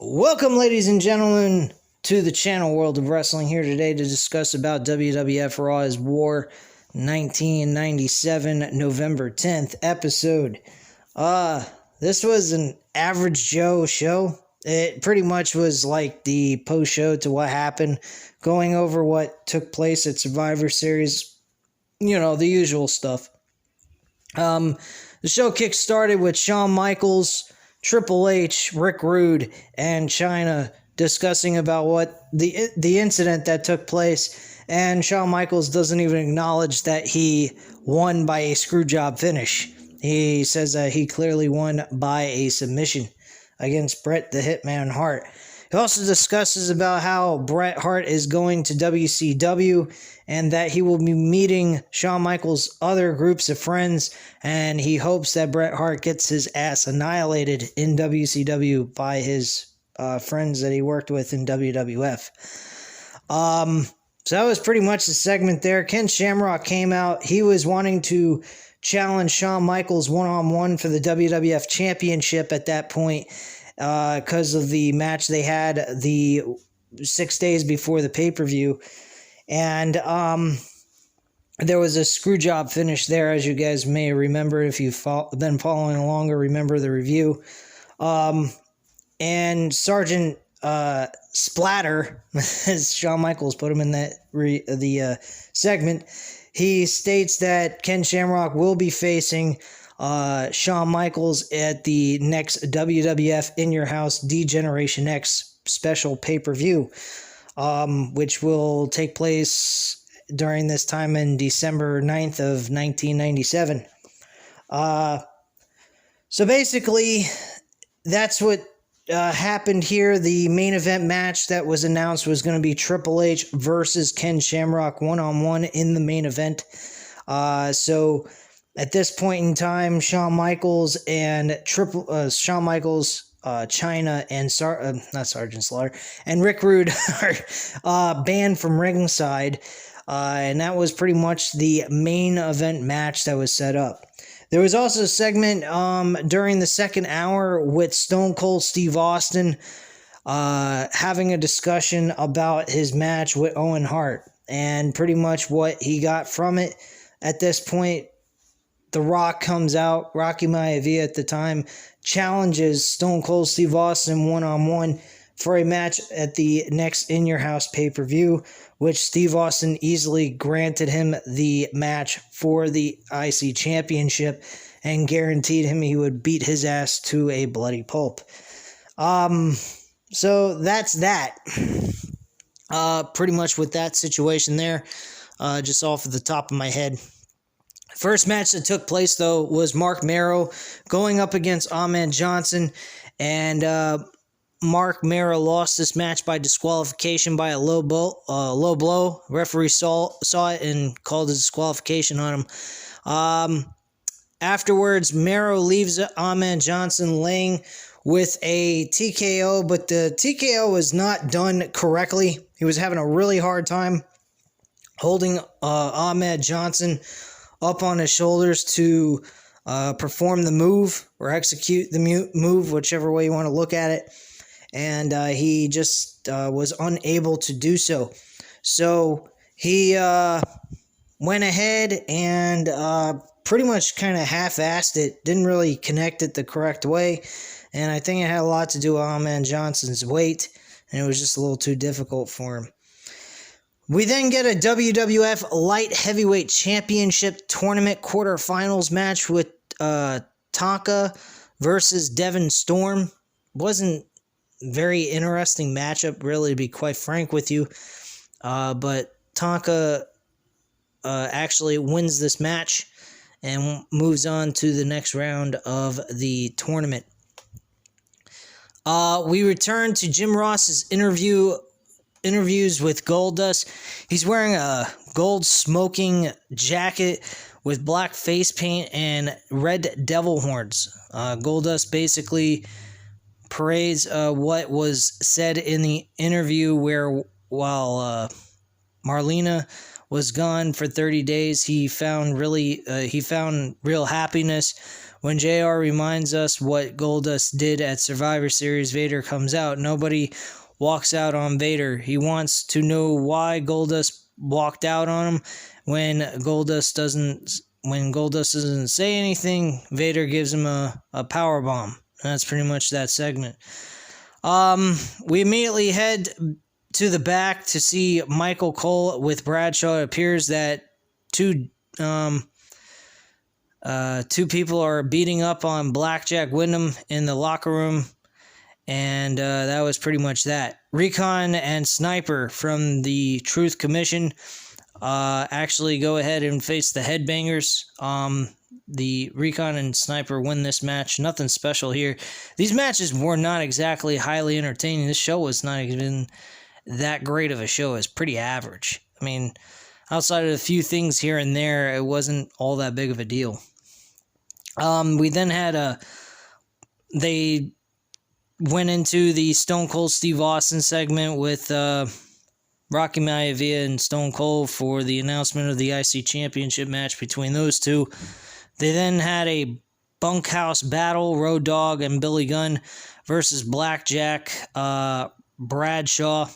Welcome, ladies and gentlemen, to the channel World of Wrestling, here today to discuss about WWF Raw is War 1997, November 10th episode. This was an average Joe show. It pretty much was like the post-show to what happened, going over what took place at Survivor Series, the usual stuff. The show kick-started with Shawn Michaels, Triple H, Rick Rude, and Chyna discussing about what the incident that took place, and Shawn Michaels doesn't even acknowledge that he won by a screwjob finish. He says that he clearly won by a submission against Bret the Hitman Hart. He also discusses about how Bret Hart is going to WCW and that he will be meeting Shawn Michaels' other groups of friends, and he hopes that Bret Hart gets his ass annihilated in WCW by his friends that he worked with in WWF. So that was pretty much the segment there. Ken Shamrock came out. He was wanting to challenge Shawn Michaels one-on-one for the WWF Championship at that point, because of the match they had the 6 days before the pay-per-view. And there was a screwjob finish there, as you guys may remember if you've been following along or remember the review. And Sergeant Splatter, as Shawn Michaels put him in that segment, he states that Ken Shamrock will be facing Shawn Michaels at the next WWF In Your House D-Generation X special pay-per-view, which will take place during this time in December 9th of 1997. So basically, that's what happened here. The main event match that was announced was going to be Triple H versus Ken Shamrock one-on-one in the main event. So at this point in time, Shawn Michaels, Chyna, and not Sergeant Slaughter, and Rick Rude are banned from ringside, and that was pretty much the main event match that was set up. There was also a segment during the second hour with Stone Cold Steve Austin having a discussion about his match with Owen Hart, and pretty much what he got from it. At this point, The Rock comes out, Rocky Maivia at the time, challenges Stone Cold Steve Austin one-on-one for a match at the next In Your House pay-per-view, which Steve Austin easily granted him the match for the IC Championship and guaranteed him he would beat his ass to a bloody pulp. So that's that. Pretty much with that situation there, just off of the top of my head. First match that took place, though, was Mark Merrow going up against Ahmed Johnson, and Mark Merrow lost this match by disqualification by a low blow. Referee saw it and called a disqualification on him. Afterwards, Merrow leaves Ahmed Johnson laying with a TKO, but the TKO was not done correctly. He was having a really hard time holding Ahmed Johnson up on his shoulders to perform the move or execute the move, whichever way you want to look at it. And he just was unable to do so. So he went ahead and pretty much kind of half-assed it, didn't really connect it the correct way. And I think it had a lot to do with Ahmed Johnson's weight, and it was just a little too difficult for him. We then get a WWF Light Heavyweight Championship Tournament quarterfinals match with Tonka versus Devon Storm. Wasn't a very interesting matchup, really, to be quite frank with you. But Tonka actually wins this match and moves on to the next round of the tournament. We return to Jim Ross's interviews with Goldust. He's wearing a gold smoking jacket with black face paint and red devil horns. Goldust basically parades what was said in the interview, where while Marlena was gone for 30 days, he found real happiness When JR reminds us what Goldust did at Survivor Series, Vader comes out. Nobody walks out on Vader. He wants to know why Goldust walked out on him. When Goldust doesn't say anything, Vader gives him a power bomb. That's pretty much that segment. We immediately head to the back to see Michael Cole with Bradshaw. It appears that two people are beating up on Blackjack Wyndham in the locker room, and that was pretty much that. Recon and Sniper from the Truth Commission actually go ahead and face the Headbangers. The Recon and Sniper win this match. Nothing special here. These matches were not exactly highly entertaining. This show was not even that great of a show. It's pretty average. I mean, outside of a few things here and there, it wasn't all that big of a deal. We then had they went into the Stone Cold Steve Austin segment with Rocky Maivia and Stone Cold for the announcement of the IC Championship match between those two. They then had a bunkhouse battle, Road Dogg and Billy Gunn versus Blackjack Bradshaw.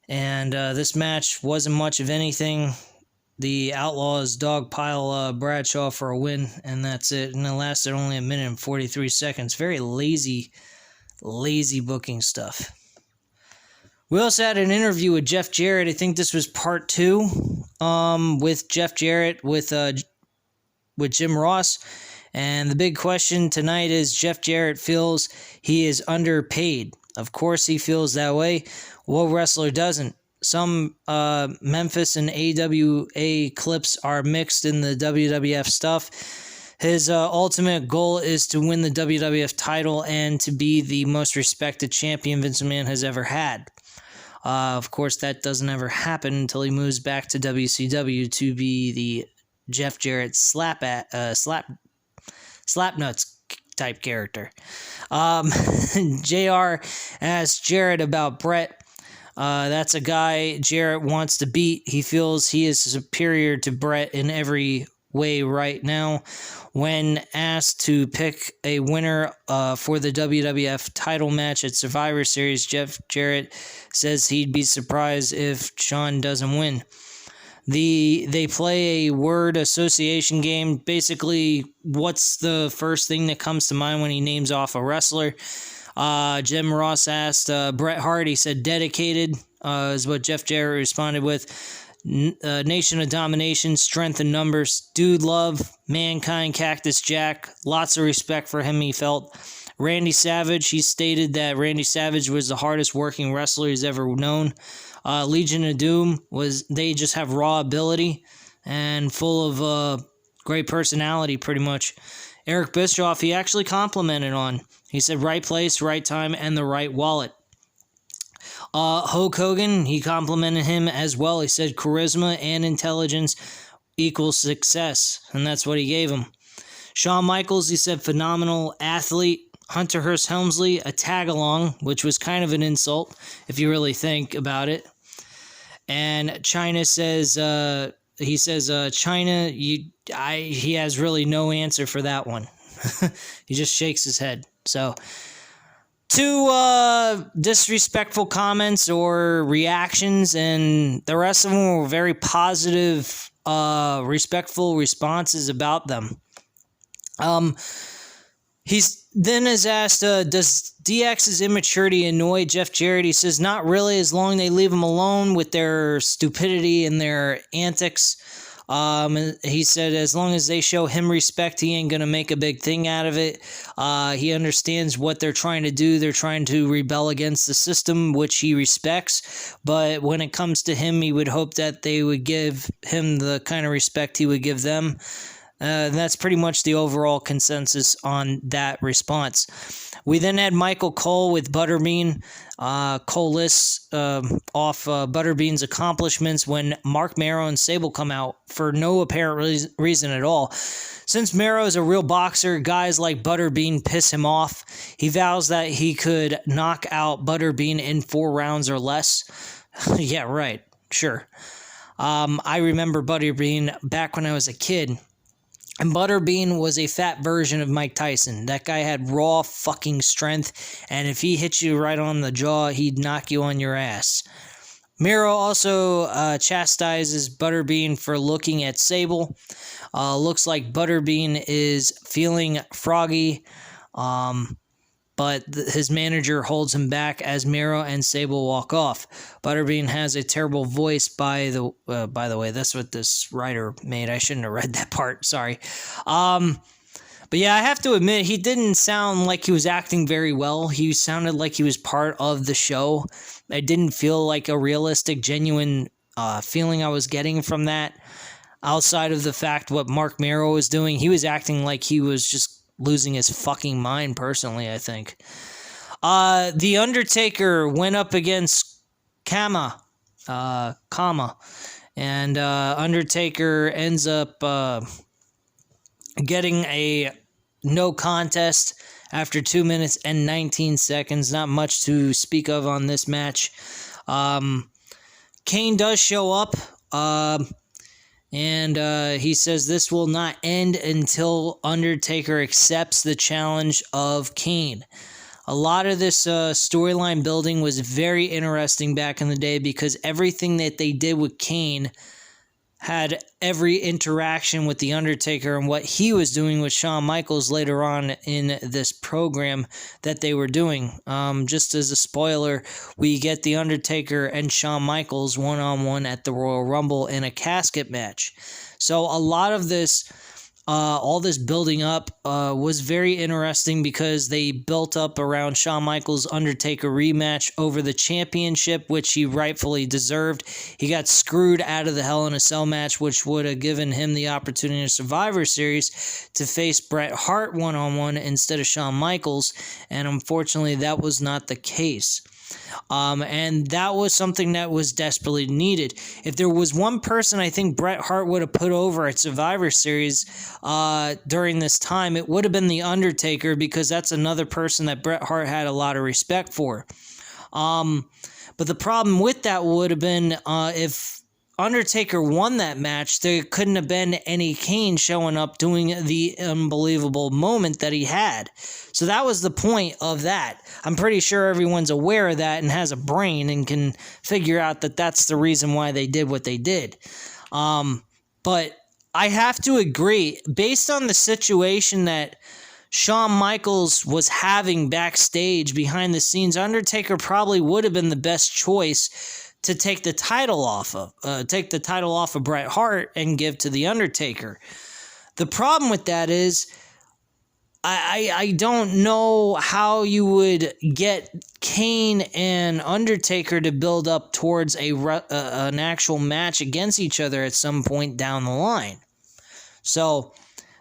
And this match wasn't much of anything. The Outlaws dogpile Bradshaw for a win, and that's it. And it lasted only 1 minute and 43 seconds. Very lazy booking stuff. We also had an interview with Jeff Jarrett. I think this was part 2 with Jeff Jarrett with Jim Ross. And the big question tonight is Jeff Jarrett feels he is underpaid. Of course he feels that way. What wrestler doesn't? Some Memphis and AWA clips are mixed in the WWF stuff. His ultimate goal is to win the WWF title and to be the most respected champion Vince McMahon has ever had. Of course, that doesn't ever happen until he moves back to WCW to be the Jeff Jarrett slapnuts type character. JR asked Jarrett about Brett. That's a guy Jarrett wants to beat. He feels he is superior to Brett in every way right now. When asked to pick a winner for the WWF title match at Survivor Series, Jeff Jarrett says he'd be surprised if Shawn doesn't win. They play a word association game. Basically, what's the first thing that comes to mind when he names off a wrestler? Jim Ross asked Bret Hart. He said dedicated is what Jeff Jarrett responded with. Nation of Domination, Strength in Numbers, Dude Love, Mankind, Cactus Jack. Lots of respect for him, he felt. Randy Savage, he stated that Randy Savage was the hardest working wrestler he's ever known. Legion of Doom, they just have raw ability and full of great personality, pretty much. Eric Bischoff, he actually complimented on. He said right place, right time, and the right wallet. Hulk Hogan, he complimented him as well. He said charisma and intelligence equals success, and that's what he gave him. Shawn Michaels, he said phenomenal athlete. Hunter Hurst Helmsley, a tag-along, which was kind of an insult if you really think about it. And China says, China, he has really no answer for that one. He just shakes his head. So, 2 disrespectful comments or reactions, and the rest of them were very positive, respectful responses about them. He's then is asked, does DX's immaturity annoy Jeff Jarrett? He says, not really, as long as they leave him alone with their stupidity and their antics. He said, as long as they show him respect, he ain't going to make a big thing out of it. He understands what they're trying to do. They're trying to rebel against the system, which he respects. But when it comes to him, he would hope that they would give him the kind of respect he would give them. That's pretty much the overall consensus on that response. We then had Michael Cole with Butterbean. Cole lists off Butterbean's accomplishments when Mark Marrow and Sable come out for no apparent reason at all. Since Marrow is a real boxer, guys like Butterbean piss him off. He vows that he could knock out Butterbean in 4 rounds or less. Yeah, right. Sure. I remember Butterbean back when I was a kid. And Butterbean was a fat version of Mike Tyson. That guy had raw fucking strength, and if he hit you right on the jaw, he'd knock you on your ass. Miro also chastises Butterbean for looking at Sable. Looks like Butterbean is feeling froggy, but his manager holds him back as Miro and Sable walk off. Butterbean has a terrible voice, by the way. That's what this writer made. I shouldn't have read that part. Sorry. But yeah, I have to admit, he didn't sound like he was acting very well. He sounded like he was part of the show. It didn't feel like a realistic, genuine feeling I was getting from that. Outside of the fact what Mark Mero was doing, he was acting like he was just losing his fucking mind personally, I think. The Undertaker went up against Kama. And Undertaker ends up getting a no contest after 2 minutes and 19 seconds. Not much to speak of on this match. Kane does show up, and he says this will not end until Undertaker accepts the challenge of Kane. A lot of this storyline building was very interesting back in the day because everything that they did with Kane had every interaction with The Undertaker and what he was doing with Shawn Michaels later on in this program that they were doing. Just as a spoiler, we get The Undertaker and Shawn Michaels one-on-one at the Royal Rumble in a casket match. So a lot of this, all this building up was very interesting because they built up around Shawn Michaels' Undertaker rematch over the championship, which he rightfully deserved. He got screwed out of the Hell in a Cell match, which would have given him the opportunity in Survivor Series to face Bret Hart one-on-one instead of Shawn Michaels, and unfortunately that was not the case. And that was something that was desperately needed. If there was one person I think Bret Hart would have put over at Survivor Series during this time, it would have been The Undertaker, because that's another person that Bret Hart had a lot of respect for. But the problem with that would have been if Undertaker won that match, there couldn't have been any Kane showing up doing the unbelievable moment that he had. So that was the point of that. I'm pretty sure everyone's aware of that and has a brain and can figure out that that's the reason why they did what they did. But I have to agree, based on the situation that Shawn Michaels was having backstage behind the scenes, Undertaker probably would have been the best choice to take the title off of Bret Hart and give to The Undertaker. The problem with that is I don't know how you would get Kane and Undertaker to build up towards an actual match against each other at some point down the line. So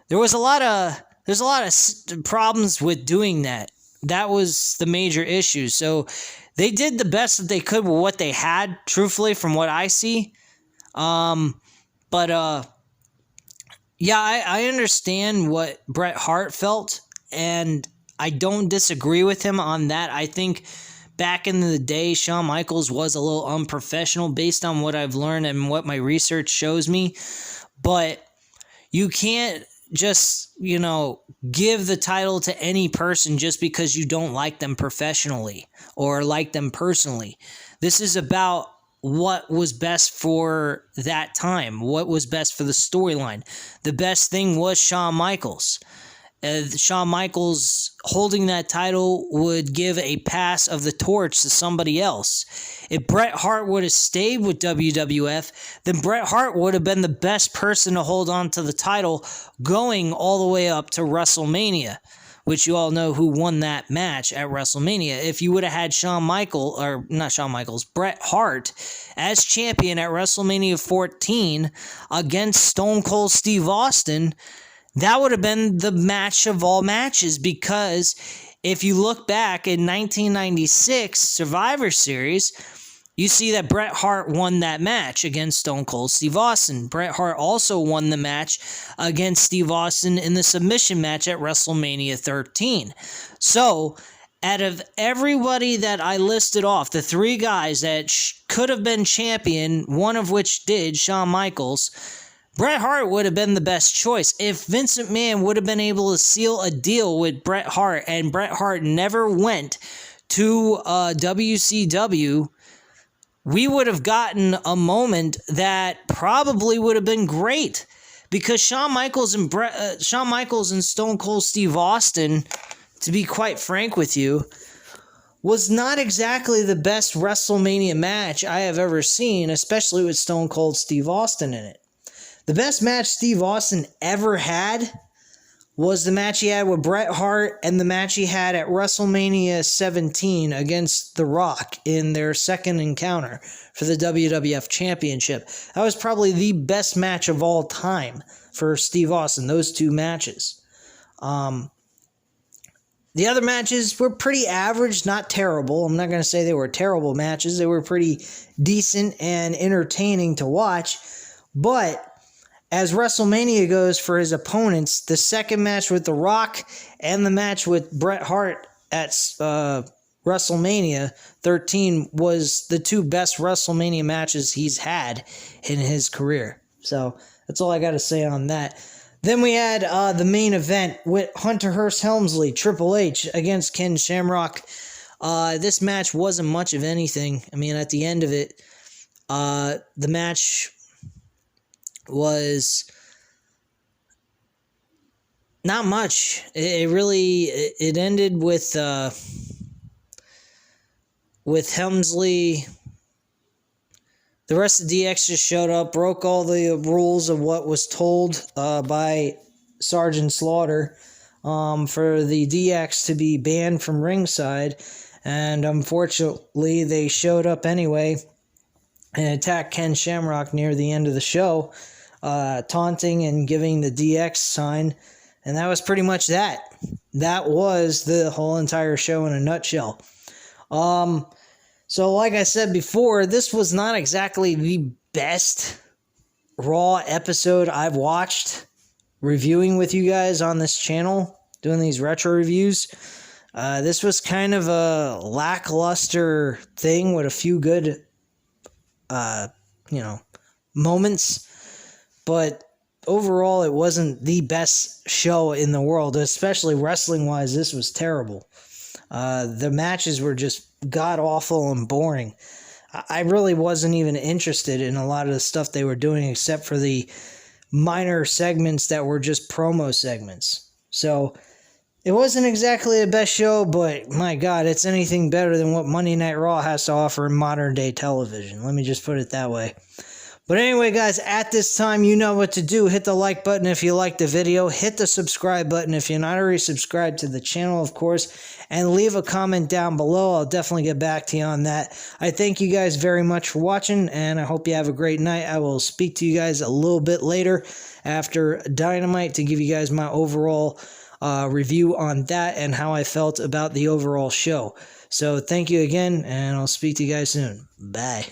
there's a lot of problems with doing that. That was the major issue. So they did the best that they could with what they had, truthfully, from what I see. Yeah, I understand what Bret Hart felt, and I don't disagree with him on that. I think back in the day, Shawn Michaels was a little unprofessional based on what I've learned and what my research shows me. But you can't just, give the title to any person just because you don't like them professionally or like them personally. This is about what was best for that time, what was best for the storyline. The best thing was Shawn Michaels. Shawn Michaels holding that title would give a pass of the torch to somebody else. If Bret Hart would have stayed with WWF, then Bret Hart would have been the best person to hold on to the title going all the way up to WrestleMania, which you all know who won that match at WrestleMania. If you would have had Bret Hart as champion at WrestleMania 14 against Stone Cold Steve Austin, that would have been the match of all matches, because if you look back in 1996 Survivor Series, you see that Bret Hart won that match against Stone Cold Steve Austin. Bret Hart also won the match against Steve Austin in the submission match at WrestleMania 13. So, out of everybody that I listed off, the three guys that could have been champion, one of which did, Shawn Michaels, Bret Hart would have been the best choice. If Vince McMahon would have been able to seal a deal with Bret Hart and Bret Hart never went to WCW, we would have gotten a moment that probably would have been great. Because Shawn Michaels and Stone Cold Steve Austin, to be quite frank with you, was not exactly the best WrestleMania match I have ever seen, especially with Stone Cold Steve Austin in it. The best match Steve Austin ever had was the match he had with Bret Hart and the match he had at WrestleMania 17 against The Rock in their second encounter for the WWF Championship. That was probably the best match of all time for Steve Austin, those two matches. The other matches were pretty average, not terrible. I'm not going to say they were terrible matches. They were pretty decent and entertaining to watch. But as WrestleMania goes for his opponents, the second match with The Rock and the match with Bret Hart at WrestleMania 13 was the two best WrestleMania matches he's had in his career. So that's all I got to say on that. Then we had the main event with Hunter Hurst Helmsley, Triple H against Ken Shamrock. This match wasn't much of anything. I mean, at the end of it, the match was not much. It ended with Helmsley. The rest of DX just showed up, broke all the rules of what was told by Sergeant Slaughter for the DX to be banned from ringside. And unfortunately, they showed up anyway and attacked Ken Shamrock near the end of the show, taunting and giving the DX sign. And that was pretty much that. That was the whole entire show in a nutshell. So like I said before, this was not exactly the best Raw episode I've watched, reviewing with you guys on this channel, doing these retro reviews. This was kind of a lackluster thing with a few good, moments. But overall, it wasn't the best show in the world, especially wrestling-wise. This was terrible. The matches were just god-awful and boring. I really wasn't even interested in a lot of the stuff they were doing except for the minor segments that were just promo segments. So it wasn't exactly the best show, but my God, it's anything better than what Monday Night Raw has to offer in modern-day television. Let me just put it that way. But anyway, guys, at this time, you know what to do. Hit the like button if you liked the video. Hit the subscribe button if you're not already subscribed to the channel, of course. And leave a comment down below. I'll definitely get back to you on that. I thank you guys very much for watching, and I hope you have a great night. I will speak to you guys a little bit later after Dynamite to give you guys my overall review on that and how I felt about the overall show. So thank you again, and I'll speak to you guys soon. Bye.